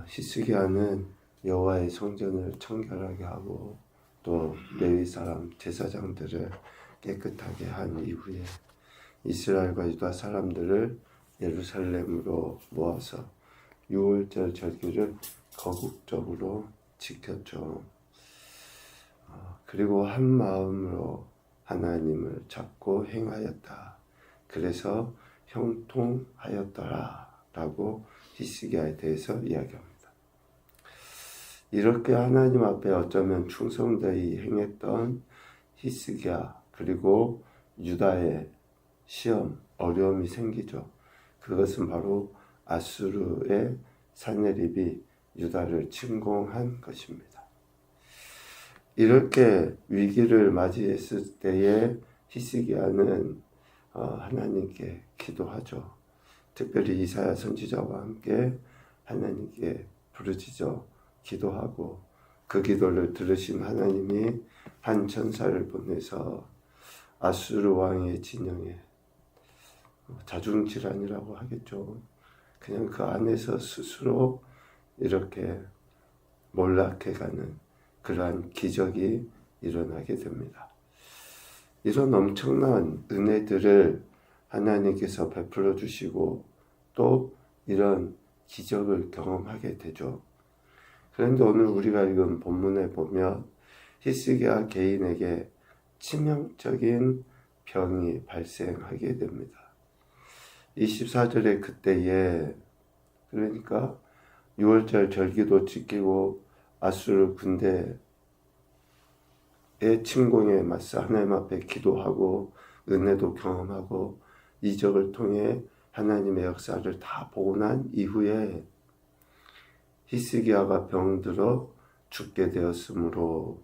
히스기야는 여호와의 성전을 청결하게 하고 또 레위 사람 제사장들을 깨끗하게 한 이후에 이스라엘과 유다 사람들을 예루살렘으로 모아서 유월절 절기를 거국적으로 지켰죠. 그리고 한 마음으로 하나님을 잡고 행하였다. 그래서 형통하였더라 라고 히스기야에 대해서 이야기합니다. 이렇게 하나님 앞에 어쩌면 충성되이 행했던 히스기야, 그리고 유다의 시험, 어려움이 생기죠. 그것은 바로 아수르의 산헤립이 유다를 침공한 것입니다. 이렇게 위기를 맞이했을 때에 히스기야는 하나님께 기도하죠. 특별히 이사야 선지자와 함께 하나님께 부르짖어 기도하고 그 기도를 들으신 하나님이 한 천사를 보내서 아수르 왕의 진영에 자중질환이라고 하겠죠. 그냥 그 안에서 스스로 이렇게 몰락해가는 그러한 기적이 일어나게 됩니다. 이런 엄청난 은혜들을 하나님께서 베풀어 주시고 또 이런 기적을 경험하게 되죠. 그런데 오늘 우리가 읽은 본문에 보면 히스기야 개인에게 치명적인 병이 발생하게 됩니다. 24절에 그때에, 그러니까 6월절 절기도 지키고 아수르 군대의 침공에 맞서 하나님 앞에 기도하고 은혜도 경험하고 이적을 통해 하나님의 역사를 다 보고 난 이후에 히스기야가 병들어 죽게 되었으므로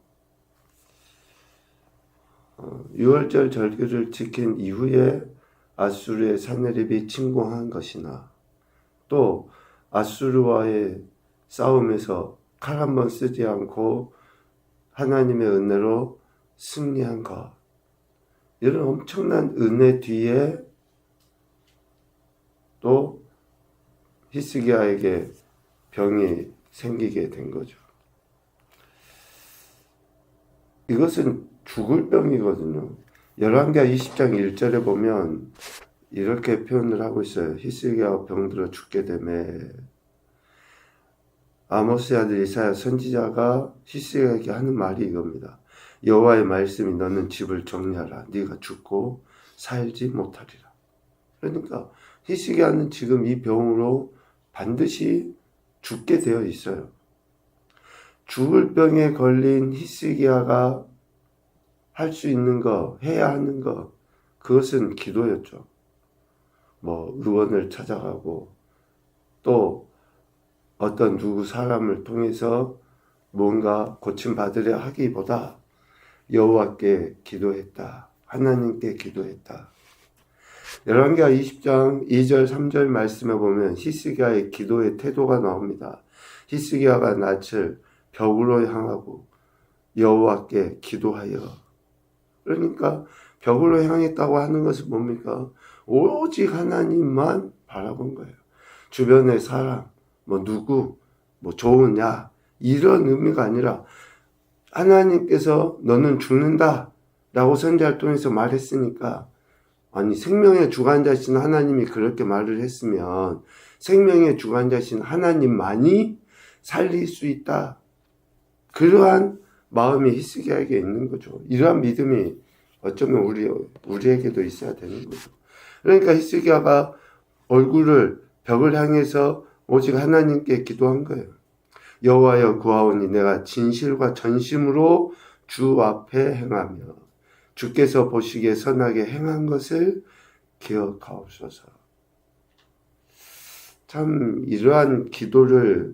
6월절 절기를 지킨 이후에 아수르의 산헤립이 침공한 것이나 또 아수르와의 싸움에서 칼 한 번 쓰지 않고 하나님의 은혜로 승리한 것, 이런 엄청난 은혜 뒤에 또 히스기야에게 병이 생기게 된 거죠. 이것은 죽을 병이거든요. 열왕기하 20장 1절에 보면 이렇게 표현을 하고 있어요. 히스기야가 병들어 죽게 되매 아모스의 아들 이사야 선지자가 히스기야에게 하는 말이 이겁니다. 여호와의 말씀이 너는 집을 정리하라. 네가 죽고 살지 못하리라. 그러니까 히스기야는 지금 이 병으로 반드시 죽게 되어 있어요. 죽을 병에 걸린 히스기야가 할 수 있는 거, 해야 하는 거, 그것은 기도였죠. 의원을 찾아가고 또 어떤 누구 사람을 통해서 뭔가 고침받으려 하기보다 여호와께 기도했다. 하나님께 기도했다. 열왕기하 20장 2절 3절 말씀에 보면 히스기야의 기도의 태도가 나옵니다. 히스기야가 낯을 벽으로 향하고 여호와께 기도하여, 그러니까 벽으로 향했다고 하는 것은 뭡니까? 오직 하나님만 바라본 거예요. 주변의 사람, 누구, 좋으냐, 이런 의미가 아니라 하나님께서 너는 죽는다 라고 선지자를 통해서 말했으니까, 아니 생명의 주관자신 하나님이 그렇게 말을 했으면 생명의 주관자신 하나님만이 살릴 수 있다. 그러한 마음이 히스기야에게 있는 거죠. 이러한 믿음이 어쩌면 우리에게도 있어야 되는 거죠. 그러니까 히스기야가 얼굴을 벽을 향해서 오직 하나님께 기도한 거예요. 여호와여 구하오니 내가 진실과 전심으로 주 앞에 행하며 주께서 보시기에 선하게 행한 것을 기억하옵소서. 참 이러한 기도를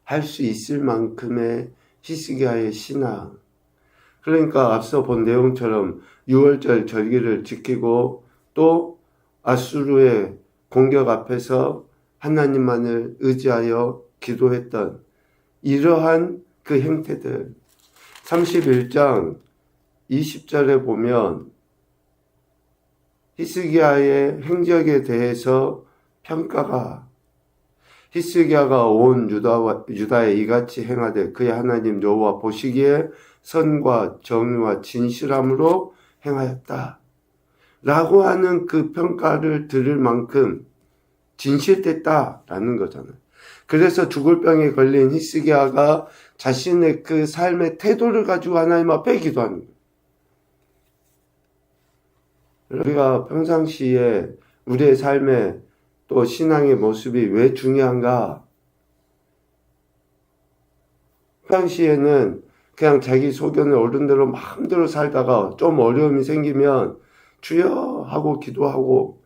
할 수 있을 만큼의 히스기야의 신앙, 그러니까 앞서 본 내용처럼 6월절 절기를 지키고 또 아수르의 공격 앞에서 하나님만을 의지하여 기도했던 이러한 그 행태들, 31장 20절에 보면 히스기야의 행적에 대해서 평가가, 히스기야가 온 유다에 이같이 행하되 그의 하나님 여호와 보시기에 선과 정의와 진실함으로 행하였다 라고 하는 그 평가를 들을 만큼 진실됐다라는 거잖아요. 그래서 죽을 병에 걸린 히스기야가 자신의 그 삶의 태도를 가지고 하나님 앞에 기도하는 거예요. 우리가 평상시에 우리의 삶에 또 신앙의 모습이 왜 중요한가? 평상시에는 그냥 자기 소견을 어른대로 마음대로 살다가 좀 어려움이 생기면 주여 하고 기도하고,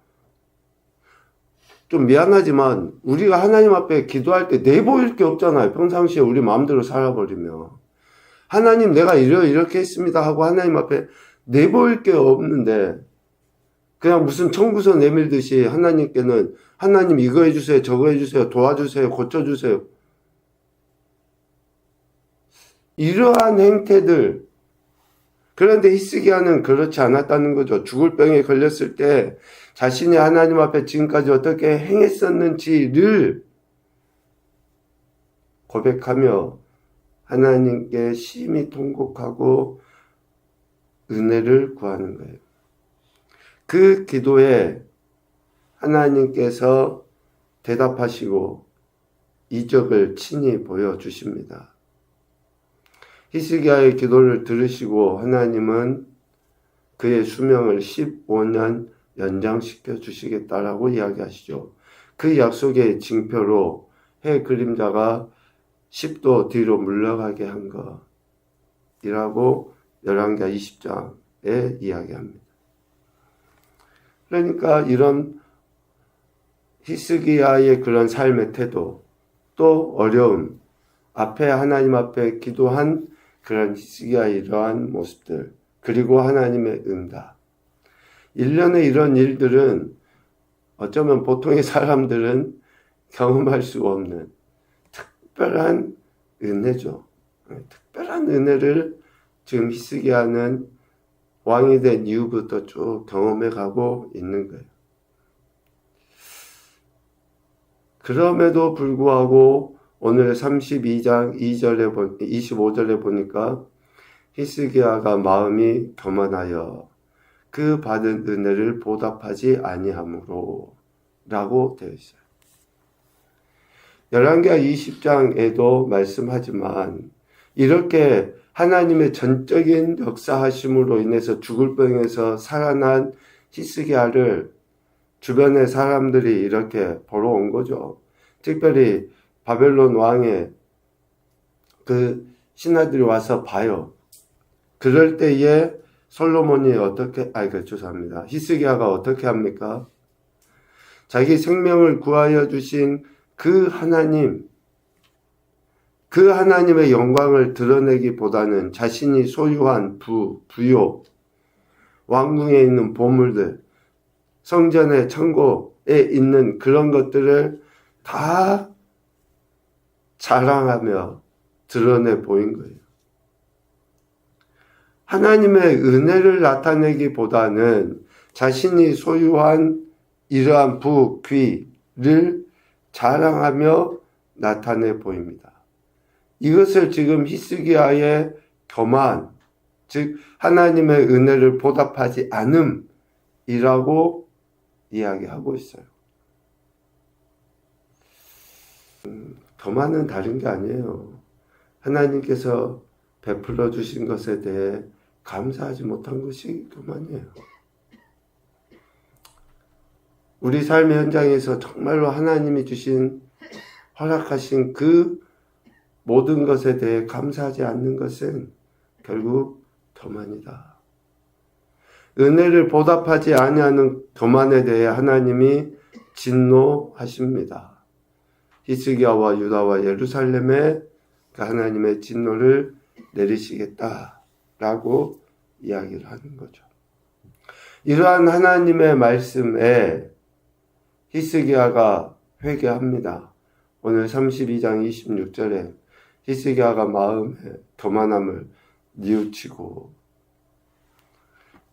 좀 미안하지만 우리가 하나님 앞에 기도할 때 내보일 게 없잖아요. 평상시에 우리 마음대로 살아버리면. 하나님 내가 이렇게 했습니다 하고 하나님 앞에 내보일 게 없는데 그냥 무슨 청구서 내밀듯이 하나님께는 하나님 이거 해주세요, 저거 해주세요, 도와주세요, 고쳐주세요. 이러한 행태들. 그런데 히스기야는 그렇지 않았다는 거죠. 죽을 병에 걸렸을 때 자신이 하나님 앞에 지금까지 어떻게 행했었는지를 고백하며 하나님께 심히 통곡하고 은혜를 구하는 거예요. 그 기도에 하나님께서 대답하시고 이적을 친히 보여주십니다. 히스기야의 기도를 들으시고 하나님은 그의 수명을 15년 연장시켜 주시겠다라고 이야기하시죠. 그 약속의 징표로 해 그림자가 10도 뒤로 물러가게 한 것이라고 열왕기하 20장에 이야기합니다. 그러니까 이런 히스기야의 그런 삶의 태도, 또 어려움, 앞에 하나님 앞에 기도한 그런 히스기야의 이러한 모습들, 그리고 하나님의 응답. 일련의 이런 일들은 어쩌면 보통의 사람들은 경험할 수 없는 특별한 은혜죠. 특별한 은혜를 지금 히스기야는 왕이 된 이후부터 쭉 경험해 가고 있는 거예요. 그럼에도 불구하고 오늘 32장 25절에 보니까 히스기야가 마음이 교만하여 그 받은 은혜를 보답하지 아니함으로 라고 되어 있어요. 열왕기하 20장에도 말씀하지만 이렇게 하나님의 전적인 역사하심으로 인해서 죽을 병에서 살아난 히스기야를 주변의 사람들이 이렇게 보러 온 거죠. 특별히 바벨론 왕의 그 신하들이 와서 봐요. 그럴 때에 솔로몬이 죄송합니다. 히스기야가 어떻게 합니까? 자기 생명을 구하여 주신 그 하나님, 그 하나님의 영광을 드러내기보다는 자신이 소유한 부요, 왕궁에 있는 보물들, 성전의 창고에 있는 그런 것들을 다 자랑하며 드러내 보인 거예요. 하나님의 은혜를 나타내기보다는 자신이 소유한 이러한 귀를 자랑하며 나타내 보입니다. 이것을 지금 히스기야의 교만, 즉 하나님의 은혜를 보답하지 않음이라고 이야기하고 있어요. 교만은 다른 게 아니에요. 하나님께서 베풀어 주신 것에 대해 감사하지 못한 것이 교만이에요. 우리 삶의 현장에서 정말로 하나님이 주신 허락하신 그 모든 것에 대해 감사하지 않는 것은 결국 교만이다. 은혜를 보답하지 아니하는 교만에 대해 하나님이 진노하십니다. 히스기야와 유다와 예루살렘에 하나님의 진노를 내리시겠다라고 이야기를 하는 거죠. 이러한 하나님의 말씀에 히스기야가 회개합니다. 오늘 32장 26절에 히스기야가 마음에 교만함을 뉘우치고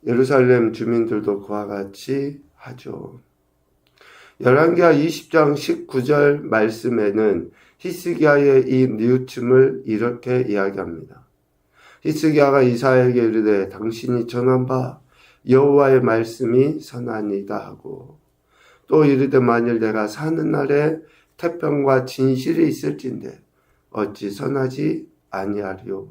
예루살렘 주민들도 그와 같이 하죠. 열왕기하 20장 19절 말씀에는 히스기야의 이 뉘우침을 이렇게 이야기합니다. 히스기야가 이사야에게 이르되 당신이 전한 바 여호와의 말씀이 선하니이다 하고, 또 이르되 만일 내가 사는 날에 태평과 진실이 있을진데 어찌 선하지 아니하리요.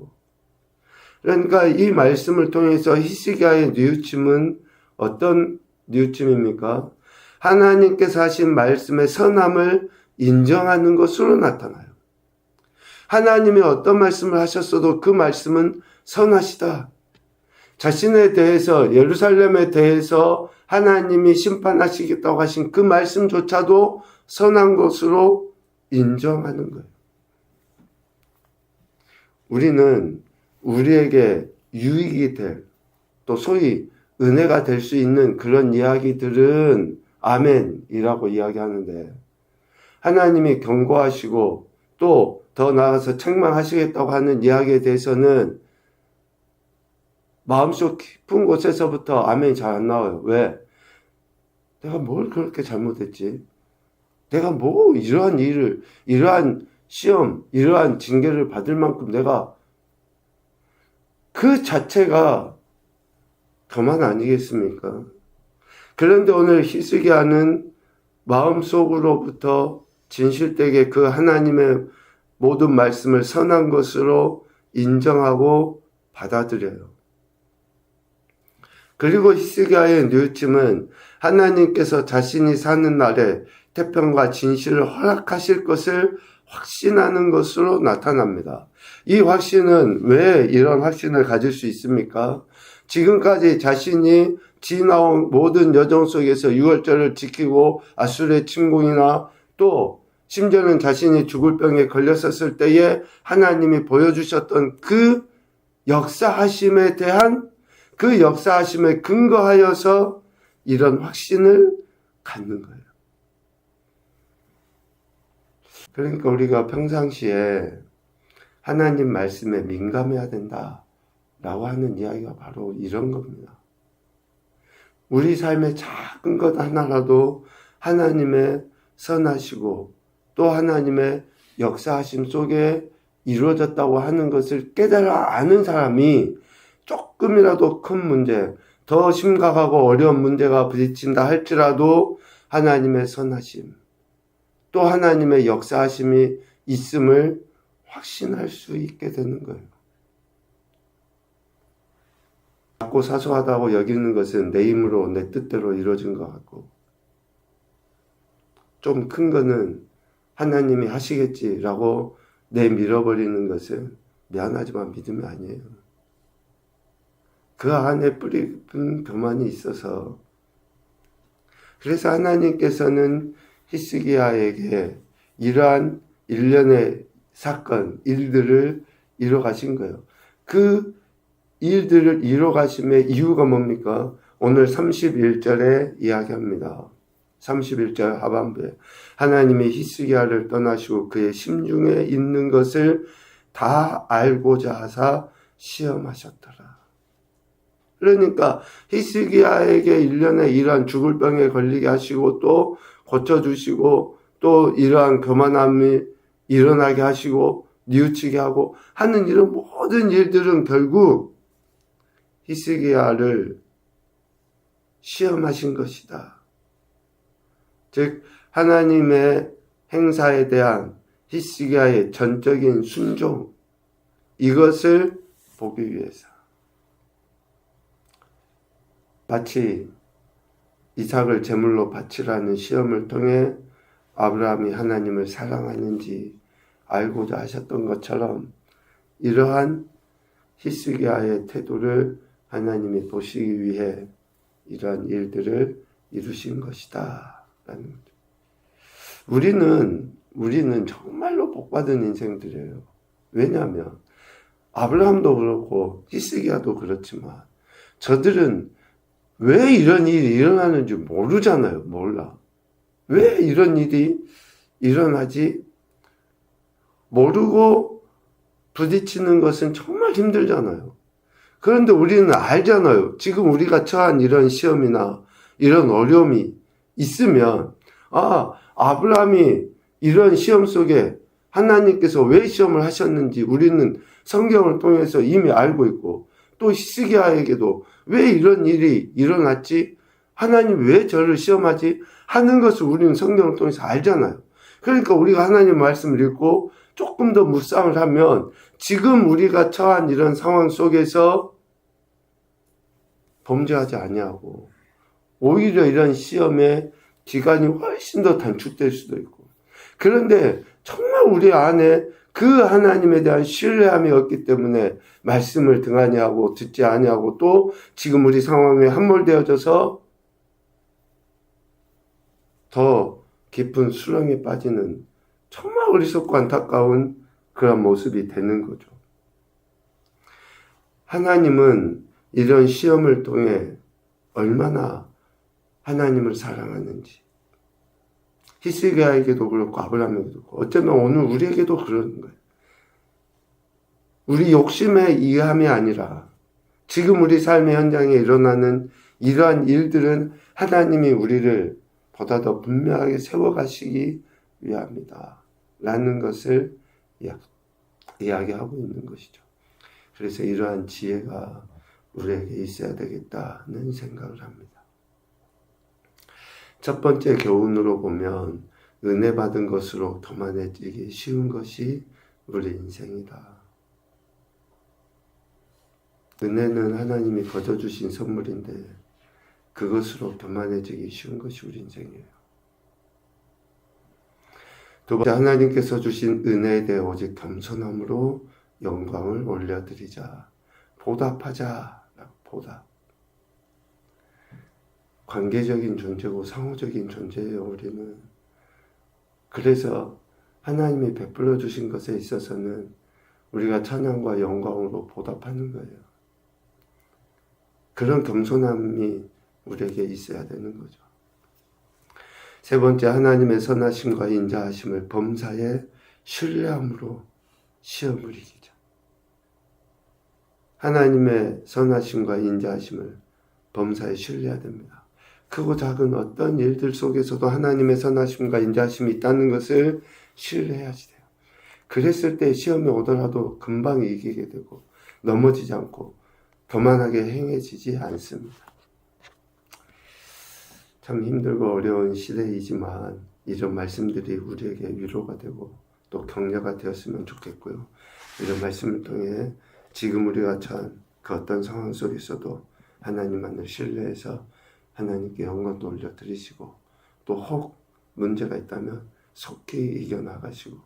그러니까 이 말씀을 통해서 히스기야의 뉘우침은 어떤 뉘우침입니까? 하나님께서 하신 말씀의 선함을 인정하는 것으로 나타나요. 하나님이 어떤 말씀을 하셨어도 그 말씀은 선하시다. 자신에 대해서, 예루살렘에 대해서 하나님이 심판하시겠다고 하신 그 말씀조차도 선한 것으로 인정하는 거예요. 우리는 우리에게 유익이 될, 또 소위 은혜가 될 수 있는 그런 이야기들은 아멘이라고 이야기하는데, 하나님이 경고하시고 또 더 나아가서 책망하시겠다고 하는 이야기에 대해서는 마음속 깊은 곳에서부터 아멘이 잘 안 나와요. 왜? 내가 뭘 그렇게 잘못했지? 내가 뭐 이러한 일을, 이러한 시험, 이러한 징계를 받을 만큼 내가, 그 자체가 교만 아니겠습니까? 그런데 오늘 히스기야는 마음속으로부터 진실되게 그 하나님의 모든 말씀을 선한 것으로 인정하고 받아들여요. 그리고 히스기야의 뉘우침은 하나님께서 자신이 사는 날에 태평과 진실을 허락하실 것을 확신하는 것으로 나타납니다. 이 확신은 왜 이런 확신을 가질 수 있습니까? 지금까지 자신이 지나온 모든 여정 속에서 유월절을 지키고 아수르의 침공이나 또 심지어는 자신이 죽을 병에 걸렸었을 때에 하나님이 보여주셨던 그 역사하심에 대한, 그 역사하심에 근거하여서 이런 확신을 갖는 거예요. 그러니까 우리가 평상시에 하나님 말씀에 민감해야 된다라고 하는 이야기가 바로 이런 겁니다. 우리 삶의 작은 것 하나라도 하나님의 선하시고 또 하나님의 역사하심 속에 이루어졌다고 하는 것을 깨달아 아는 사람이 조금이라도 큰 문제, 더 심각하고 어려운 문제가 부딪힌다 할지라도 하나님의 선하심, 또 하나님의 역사하심이 있음을 확신할 수 있게 되는 거예요. 작고 사소하다고 여기는 것은 내 힘으로, 내 뜻대로 이루어진 것 같고, 좀 큰 거는 하나님이 하시겠지라고 내밀어버리는 것은 미안하지만 믿음이 아니에요. 그 안에 뿌리는 교만이 있어서, 그래서 하나님께서는 히스기야에게 이러한 일련의 사건, 일들을 이뤄가신 거예요. 그 일들을 이뤄가심의 이유가 뭡니까? 오늘 31절에 이야기합니다. 31절 하반부에 하나님이 히스기야를 떠나시고 그의 심중에 있는 것을 다 알고자 하사 시험하셨더라. 그러니까 히스기야에게 일련의 이러한 죽을 병에 걸리게 하시고 또 고쳐주시고 또 이러한 교만함이 일어나게 하시고 뉘우치게 하고 하는 이런 모든 일들은 결국 히스기야를 시험하신 것이다. 즉 하나님의 행사에 대한 히스기야의 전적인 순종, 이것을 보기 위해서. 마치 이삭을 제물로 바치라는 시험을 통해 아브라함이 하나님을 사랑하는지 알고자 하셨던 것처럼 이러한 히스기야의 태도를 하나님이 보시기 위해 이러한 일들을 이루신 것이다 라는 거죠. 우리는 정말로 복받은 인생들이에요. 왜냐하면 아브라함도 그렇고 히스기야도 그렇지만 저들은 왜 이런 일이 일어나는지 모르잖아요. 몰라. 왜 이런 일이 일어나지? 모르고 부딪히는 것은 정말 힘들잖아요. 그런데 우리는 알잖아요. 지금 우리가 처한 이런 시험이나 이런 어려움이 있으면 아브라함이 이런 시험 속에 하나님께서 왜 시험을 하셨는지 우리는 성경을 통해서 이미 알고 있고, 또 히스기야에게도 왜 이런 일이 일어났지? 하나님 왜 저를 시험하지? 하는 것을 우리는 성경을 통해서 알잖아요. 그러니까 우리가 하나님 말씀을 읽고 조금 더 묵상을 하면 지금 우리가 처한 이런 상황 속에서 범죄하지 아니하고 오히려 이런 시험에 기간이 훨씬 더 단축될 수도 있고, 그런데 정말 우리 안에 그 하나님에 대한 신뢰함이 없기 때문에 말씀을 등한히 하고 듣지 아니하고 또 지금 우리 상황에 함몰되어져서 더 깊은 수렁에 빠지는 정말 어리석고 안타까운 그런 모습이 되는 거죠. 하나님은 이런 시험을 통해 얼마나 하나님을 사랑하는지, 히스기야에게도 그렇고 아브라함에게도 그렇고 어쩌면 오늘 우리에게도 그러는 거예요. 우리 욕심에 의함이 아니라 지금 우리 삶의 현장에 일어나는 이러한 일들은 하나님이 우리를 보다 더 분명하게 세워가시기 위함이다 라는 것을 이야기하고 있는 것이죠. 그래서 이러한 지혜가 우리에게 있어야 되겠다는 생각을 합니다. 첫 번째 교훈으로 보면 은혜 받은 것으로 교만해지기 쉬운 것이 우리 인생이다. 은혜는 하나님이 거저 주신 선물인데 그것으로 교만해지기 쉬운 것이 우리 인생이에요. 두 번째, 하나님께서 주신 은혜에 대해 오직 겸손함으로 영광을 올려드리자. 보답하자. 보답. 관계적인 존재고 상호적인 존재예요, 우리는. 그래서 하나님이 베풀어 주신 것에 있어서는 우리가 찬양과 영광으로 보답하는 거예요. 그런 겸손함이 우리에게 있어야 되는 거죠. 세 번째, 하나님의 선하심과 인자하심을 범사에 신뢰함으로 시험을 이기자. 하나님의 선하심과 인자하심을 범사에 신뢰해야 됩니다. 크고 작은 어떤 일들 속에서도 하나님의 선하심과 인자하심이 있다는 것을 신뢰해야지 돼요. 그랬을 때 시험이 오더라도 금방 이기게 되고 넘어지지 않고 교만하게 행해지지 않습니다. 참 힘들고 어려운 시대이지만 이런 말씀들이 우리에게 위로가 되고 또 격려가 되었으면 좋겠고요. 이런 말씀을 통해 지금 우리가 처한 그 어떤 상황 속에서도 하나님만을 신뢰해서 하나님께 영광도 올려드리시고 또 혹 문제가 있다면 속히 이겨나가시고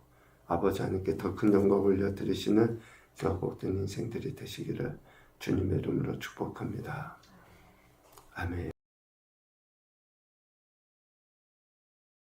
아버지 하나님께 더 큰 영광 올려드리시는 귀하고 복된 인생들이 되시기를 주님의 이름으로 축복합니다. 아멘.